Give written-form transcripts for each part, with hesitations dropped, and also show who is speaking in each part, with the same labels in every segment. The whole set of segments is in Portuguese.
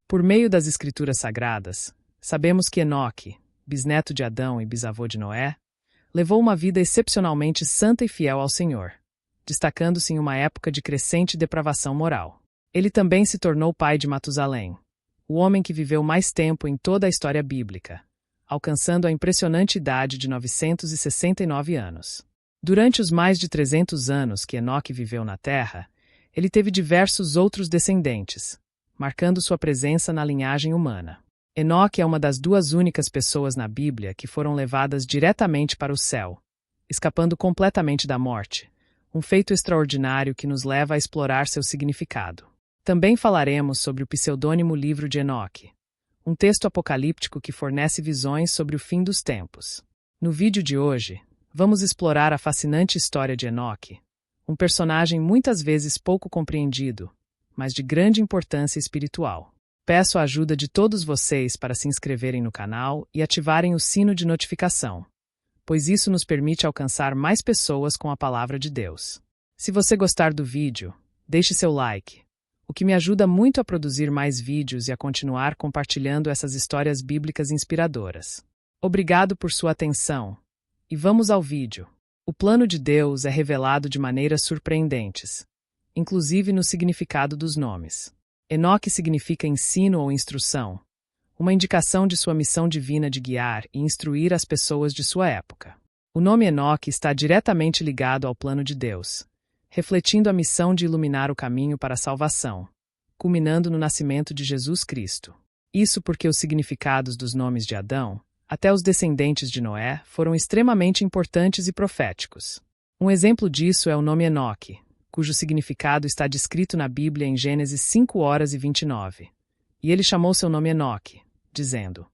Speaker 1: Por meio das Escrituras Sagradas, sabemos que Enoque, bisneto de Adão e bisavô de Noé, levou uma vida excepcionalmente santa e fiel ao Senhor, destacando-se em uma época de crescente depravação moral. Ele também se tornou pai de Matusalém, o homem que viveu mais tempo em toda a história bíblica, alcançando a impressionante idade de 969 anos. Durante os mais de 300 anos que Enoque viveu na Terra, ele teve diversos outros descendentes, marcando sua presença na linhagem humana. Enoque é uma das duas únicas pessoas na Bíblia que foram levadas diretamente para o céu, escapando completamente da morte, um feito extraordinário que nos leva a explorar seu significado. Também falaremos sobre o pseudônimo Livro de Enoque, um texto apocalíptico que fornece visões sobre o fim dos tempos. No vídeo de hoje, vamos explorar a fascinante história de Enoque, um personagem muitas vezes pouco compreendido, mas de grande importância espiritual. Peço a ajuda de todos vocês para se inscreverem no canal e ativarem o sino de notificação, pois isso nos permite alcançar mais pessoas com a palavra de Deus. Se você gostar do vídeo, deixe seu like, o que me ajuda muito a produzir mais vídeos e a continuar compartilhando essas histórias bíblicas inspiradoras. Obrigado por sua atenção, e vamos ao vídeo. O plano de Deus é revelado de maneiras surpreendentes, inclusive no significado dos nomes. Enoque significa ensino ou instrução, uma indicação de sua missão divina de guiar e instruir as pessoas de sua época. O nome Enoque está diretamente ligado ao plano de Deus, refletindo a missão de iluminar o caminho para a salvação, culminando no nascimento de Jesus Cristo. Isso porque os significados dos nomes de Adão, até os descendentes de Noé, foram extremamente importantes e proféticos. Um exemplo disso é o nome Enoque, cujo significado está descrito na Bíblia em Gênesis 5:29. E ele chamou seu nome Enoque, dizendo: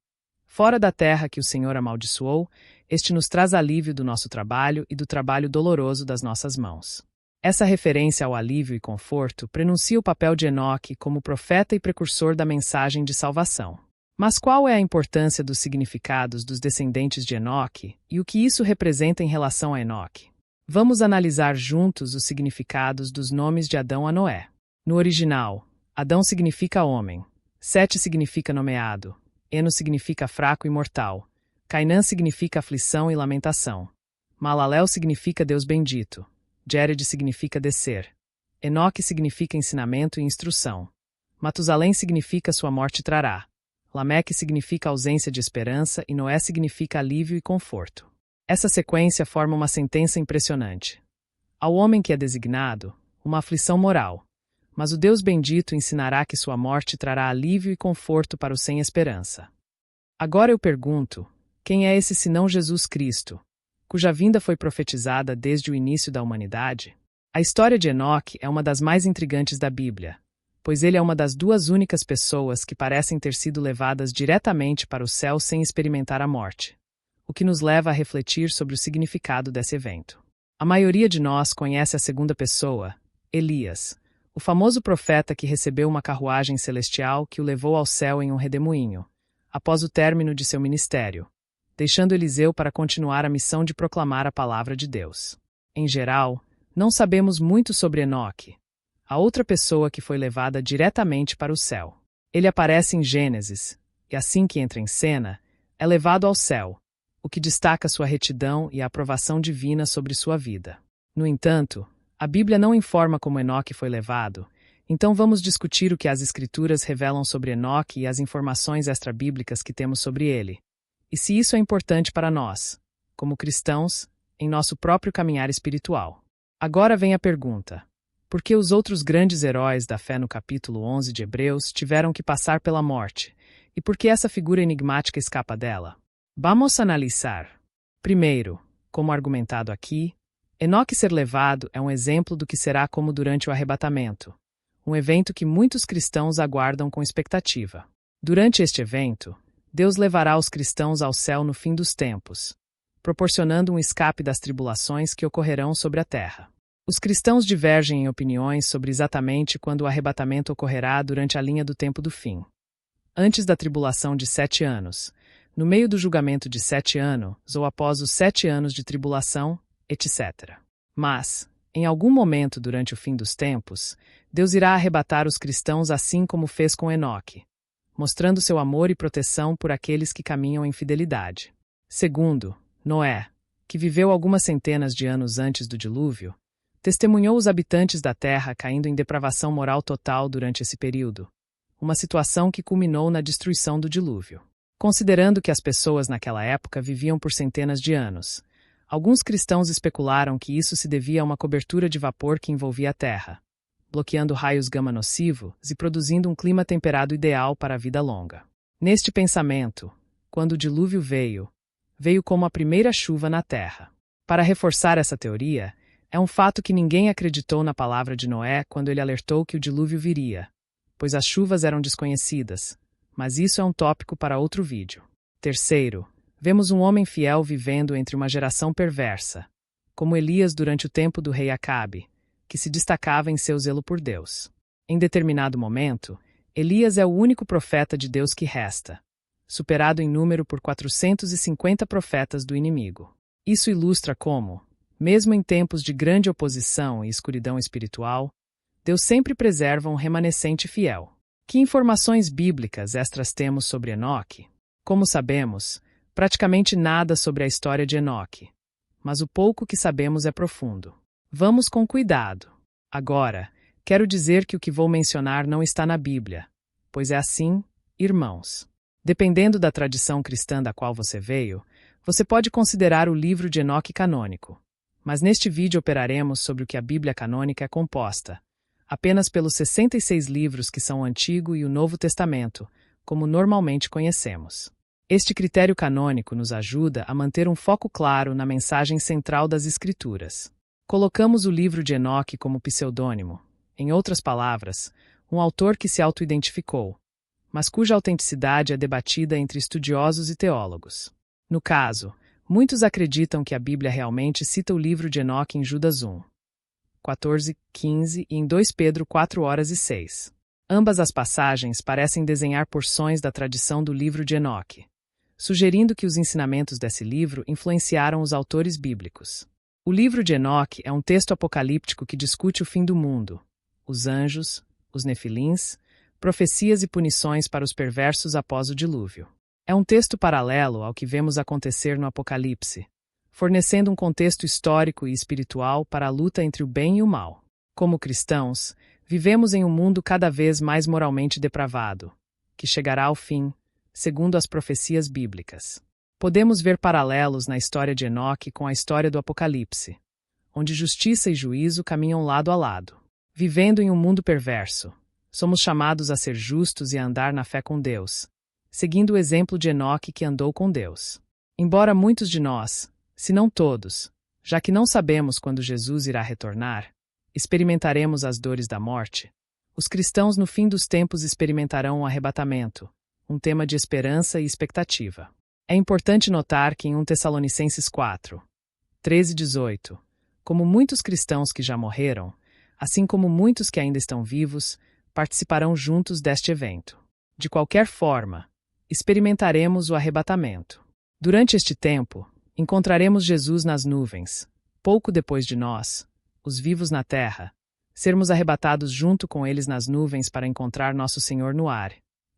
Speaker 1: Fora da terra que o Senhor amaldiçoou, este nos traz alívio do nosso trabalho e do trabalho doloroso das nossas mãos. Essa referência ao alívio e conforto prenuncia o papel de Enoque como profeta e precursor da mensagem de salvação. Mas qual é a importância dos significados dos descendentes de Enoque e o que isso representa em relação a Enoque? Vamos analisar juntos os significados dos nomes de Adão a Noé. No original, Adão significa homem, Sete significa nomeado, Enos significa fraco e mortal, Cainã significa aflição e lamentação, Malalel significa Deus bendito, Jéred significa descer, Enoque significa ensinamento e instrução, Matusalém significa sua morte trará, Lameque significa ausência de esperança e Noé significa alívio e conforto. Essa sequência forma uma sentença impressionante. Ao homem que é designado, uma aflição moral, mas o Deus bendito ensinará que sua morte trará alívio e conforto para o sem esperança. Agora eu pergunto, quem é esse senão Jesus Cristo, cuja vinda foi profetizada desde o início da humanidade? A história de Enoque é uma das mais intrigantes da Bíblia, pois ele é uma das duas únicas pessoas que parecem ter sido levadas diretamente para o céu sem experimentar a morte, o que nos leva a refletir sobre o significado desse evento. A maioria de nós conhece a segunda pessoa, Elias, o famoso profeta que recebeu uma carruagem celestial que o levou ao céu em um redemoinho, após o término de seu ministério, deixando Eliseu para continuar a missão de proclamar a palavra de Deus. Em geral, não sabemos muito sobre Enoque, a outra pessoa que foi levada diretamente para o céu. Ele aparece em Gênesis, e assim que entra em cena, é levado ao céu, o que destaca sua retidão e a aprovação divina sobre sua vida. No entanto, a Bíblia não informa como Enoque foi levado, então vamos discutir o que as Escrituras revelam sobre Enoque e as informações extrabíblicas que temos sobre ele, e se isso é importante para nós, como cristãos, em nosso próprio caminhar espiritual. Agora vem a pergunta: por que os outros grandes heróis da fé no capítulo 11 de Hebreus tiveram que passar pela morte, e por que essa figura enigmática escapa dela? Vamos analisar. Primeiro, como argumentado aqui, Enoque ser levado é um exemplo do que será como durante o arrebatamento, um evento que muitos cristãos aguardam com expectativa. Durante este evento, Deus levará os cristãos ao céu no fim dos tempos, proporcionando um escape das tribulações que ocorrerão sobre a terra. Os cristãos divergem em opiniões sobre exatamente quando o arrebatamento ocorrerá durante a linha do tempo do fim. Antes da tribulação de 7 anos, no meio do julgamento de 7 anos, ou após os 7 anos de tribulação, etc. Mas, em algum momento durante o fim dos tempos, Deus irá arrebatar os cristãos assim como fez com Enoque, mostrando seu amor e proteção por aqueles que caminham em fidelidade. Segundo, Noé, que viveu algumas centenas de anos antes do dilúvio, testemunhou os habitantes da terra caindo em depravação moral total durante esse período, uma situação que culminou na destruição do dilúvio. Considerando que as pessoas naquela época viviam por centenas de anos, alguns cristãos especularam que isso se devia a uma cobertura de vapor que envolvia a terra, bloqueando raios gama nocivos e produzindo um clima temperado ideal para a vida longa. Neste pensamento, quando o dilúvio veio como a primeira chuva na terra. Para reforçar essa teoria, é um fato que ninguém acreditou na palavra de Noé quando ele alertou que o dilúvio viria, pois as chuvas eram desconhecidas, mas isso é um tópico para outro vídeo. Terceiro, vemos um homem fiel vivendo entre uma geração perversa, como Elias durante o tempo do rei Acabe, que se destacava em seu zelo por Deus. Em determinado momento, Elias é o único profeta de Deus que resta, superado em número por 450 profetas do inimigo. Isso ilustra como, mesmo em tempos de grande oposição e escuridão espiritual, Deus sempre preserva um remanescente fiel. Que informações bíblicas extras temos sobre Enoque? Como sabemos, praticamente nada sobre a história de Enoque, mas o pouco que sabemos é profundo. Vamos com cuidado. Agora, quero dizer que o que vou mencionar não está na Bíblia, pois é assim, irmãos. Dependendo da tradição cristã da qual você veio, você pode considerar o livro de Enoque canônico, mas neste vídeo operaremos sobre o que a Bíblia canônica é composta, apenas pelos 66 livros que são o Antigo e o Novo Testamento, como normalmente conhecemos. Este critério canônico nos ajuda a manter um foco claro na mensagem central das Escrituras. Colocamos o livro de Enoque como pseudônimo, em outras palavras, um autor que se auto-identificou, mas cuja autenticidade é debatida entre estudiosos e teólogos. No caso, muitos acreditam que a Bíblia realmente cita o livro de Enoque em Judas 1, 14, 15 e em 2 Pedro 4:6. Ambas as passagens parecem desenhar porções da tradição do livro de Enoque, sugerindo que os ensinamentos desse livro influenciaram os autores bíblicos. O livro de Enoque é um texto apocalíptico que discute o fim do mundo, os anjos, os nefilins, profecias e punições para os perversos após o dilúvio. É um texto paralelo ao que vemos acontecer no Apocalipse, fornecendo um contexto histórico e espiritual para a luta entre o bem e o mal. Como cristãos, vivemos em um mundo cada vez mais moralmente depravado, que chegará ao fim, segundo as profecias bíblicas. Podemos ver paralelos na história de Enoque com a história do Apocalipse, onde justiça e juízo caminham lado a lado. Vivendo em um mundo perverso, somos chamados a ser justos e a andar na fé com Deus, seguindo o exemplo de Enoque que andou com Deus. Embora muitos de nós, se não todos, já que não sabemos quando Jesus irá retornar, experimentaremos as dores da morte, os cristãos no fim dos tempos experimentarão o arrebatamento, um tema de esperança e expectativa. É importante notar que em 1 Tessalonicenses 4, 13 e 18, como muitos cristãos que já morreram, assim como muitos que ainda estão vivos, participarão juntos deste evento. De qualquer forma, experimentaremos o arrebatamento. Durante este tempo, encontraremos Jesus nas nuvens, pouco depois de nós, os vivos na terra, sermos arrebatados junto com eles nas nuvens para encontrar nosso Senhor no ar.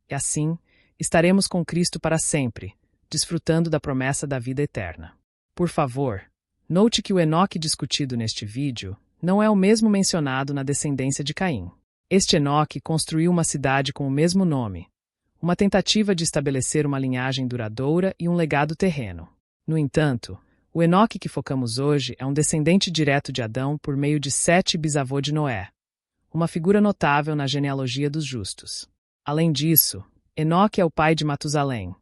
Speaker 1: E assim, estaremos com Cristo para sempre, desfrutando da promessa da vida eterna. Por favor, note que o Enoque discutido neste vídeo não é o mesmo mencionado na descendência de Caim. Este Enoque construiu uma cidade com o mesmo nome, uma tentativa de estabelecer uma linhagem duradoura e um legado terreno. No entanto, o Enoque que focamos hoje é um descendente direto de Adão por meio de Sete, bisavô de Noé, uma figura notável na genealogia dos justos. Além disso, Enoque é o pai de Matusalém,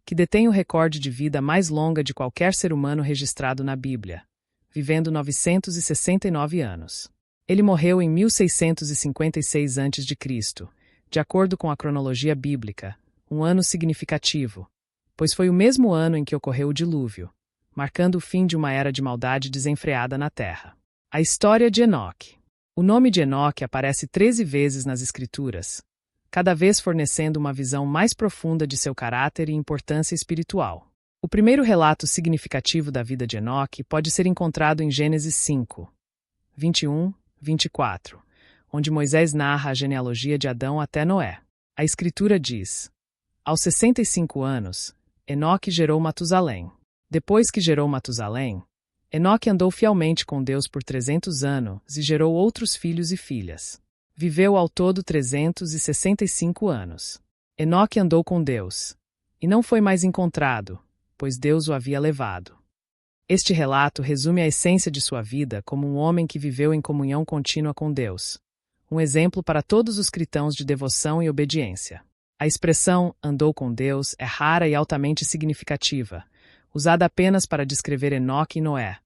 Speaker 1: que detém o recorde de vida mais longa de qualquer ser humano registrado na Bíblia, vivendo 969 anos. Ele morreu em 1656 a.C., de acordo com a cronologia bíblica, um ano significativo, pois foi o mesmo ano em que ocorreu o dilúvio, marcando o fim de uma era de maldade desenfreada na Terra. A história de Enoque. O nome de Enoque aparece 13 vezes nas Escrituras, cada vez fornecendo uma visão mais profunda de seu caráter e importância espiritual. O primeiro relato significativo da vida de Enoque pode ser encontrado em Gênesis 5, 21, 24, onde Moisés narra a genealogia de Adão até Noé. A Escritura diz: Aos 65 anos, Enoque gerou Matusalém. Depois que gerou Matusalém, Enoque andou fielmente com Deus por 300 anos e gerou outros filhos e filhas. Viveu ao todo 365 anos. Enoque andou com Deus, e não foi mais encontrado, pois Deus o havia levado. Este relato resume a essência de sua vida como um homem que viveu em comunhão contínua com Deus. Um exemplo para todos os cristãos de devoção e obediência. A expressão andou com Deus é rara e altamente significativa, usada apenas para descrever Enoque e Noé,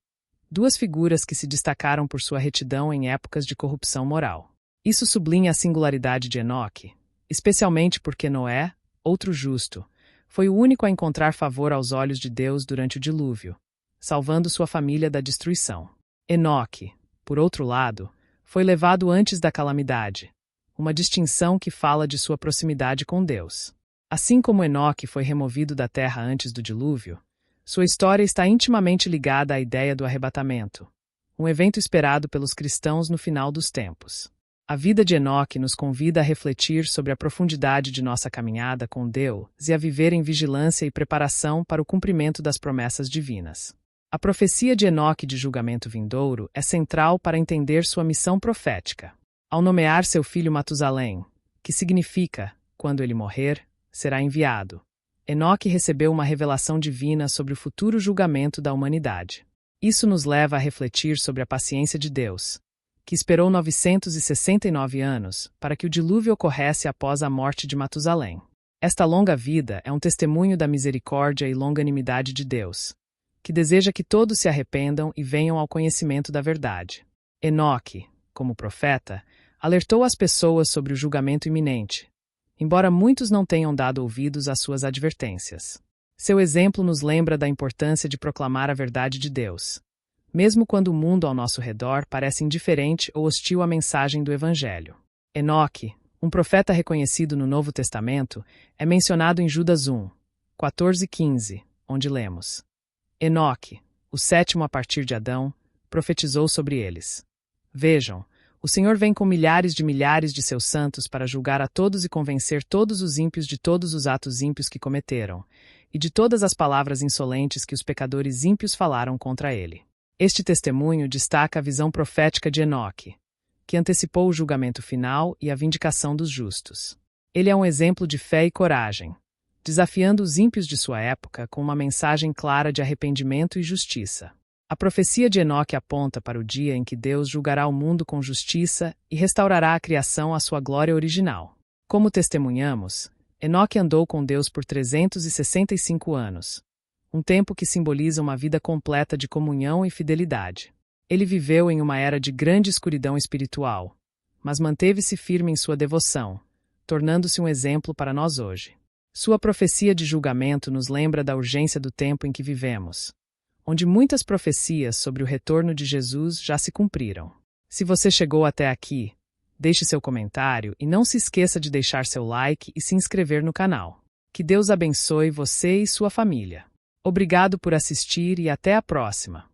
Speaker 1: duas figuras que se destacaram por sua retidão em épocas de corrupção moral. Isso sublinha a singularidade de Enoque, especialmente porque Noé, outro justo, foi o único a encontrar favor aos olhos de Deus durante o dilúvio, salvando sua família da destruição. Enoque, por outro lado, foi levado antes da calamidade, uma distinção que fala de sua proximidade com Deus. Assim como Enoque foi removido da terra antes do dilúvio, sua história está intimamente ligada à ideia do arrebatamento, um evento esperado pelos cristãos no final dos tempos. A vida de Enoque nos convida a refletir sobre a profundidade de nossa caminhada com Deus e a viver em vigilância e preparação para o cumprimento das promessas divinas. A profecia de Enoque de julgamento vindouro é central para entender sua missão profética. Ao nomear seu filho Matusalém, que significa, quando ele morrer, será enviado, Enoque recebeu uma revelação divina sobre o futuro julgamento da humanidade. Isso nos leva a refletir sobre a paciência de Deus, que esperou 969 anos para que o dilúvio ocorresse após a morte de Matusalém. Esta longa vida é um testemunho da misericórdia e longanimidade de Deus, que deseja que todos se arrependam e venham ao conhecimento da verdade. Enoque, como profeta, alertou as pessoas sobre o julgamento iminente, embora muitos não tenham dado ouvidos às suas advertências. Seu exemplo nos lembra da importância de proclamar a verdade de Deus, mesmo quando o mundo ao nosso redor parece indiferente ou hostil à mensagem do Evangelho. Enoque, um profeta reconhecido no Novo Testamento, é mencionado em Judas 1, 14 e 15, onde lemos: Enoque, o sétimo a partir de Adão, profetizou sobre eles. Vejam, o Senhor vem com milhares de seus santos para julgar a todos e convencer todos os ímpios de todos os atos ímpios que cometeram, e de todas as palavras insolentes que os pecadores ímpios falaram contra ele. Este testemunho destaca a visão profética de Enoque, que antecipou o julgamento final e a vindicação dos justos. Ele é um exemplo de fé e coragem, desafiando os ímpios de sua época com uma mensagem clara de arrependimento e justiça. A profecia de Enoque aponta para o dia em que Deus julgará o mundo com justiça e restaurará a criação à sua glória original. Como testemunhamos, Enoque andou com Deus por 365 anos, um tempo que simboliza uma vida completa de comunhão e fidelidade. Ele viveu em uma era de grande escuridão espiritual, mas manteve-se firme em sua devoção, tornando-se um exemplo para nós hoje. Sua profecia de julgamento nos lembra da urgência do tempo em que vivemos, onde muitas profecias sobre o retorno de Jesus já se cumpriram. Se você chegou até aqui, deixe seu comentário e não se esqueça de deixar seu like e se inscrever no canal. Que Deus abençoe você e sua família. Obrigado por assistir e até a próxima!